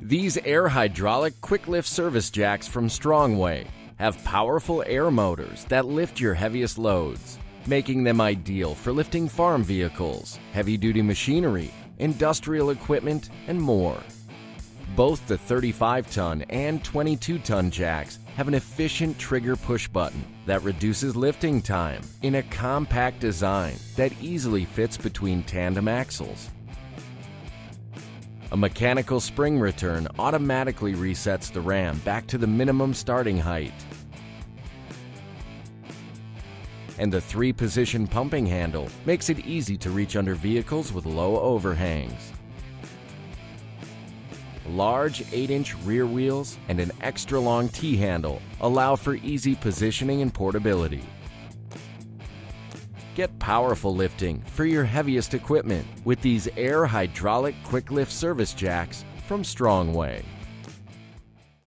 These air hydraulic quick lift service jacks from Strongway have powerful air motors that lift your heaviest loads, making them ideal for lifting farm vehicles, heavy-duty machinery, industrial equipment, and more. Both the 35-ton and 22-ton jacks have an efficient trigger push button that reduces lifting time in a compact design that easily fits between tandem axles. A mechanical spring return automatically resets the ram back to the minimum starting height. And the 3-position pumping handle makes it easy to reach under vehicles with low overhangs. Large 8-inch rear wheels and an extra long T-handle allow for easy positioning and portability. Get powerful lifting for your heaviest equipment with these air hydraulic quick lift service jacks from Strongway.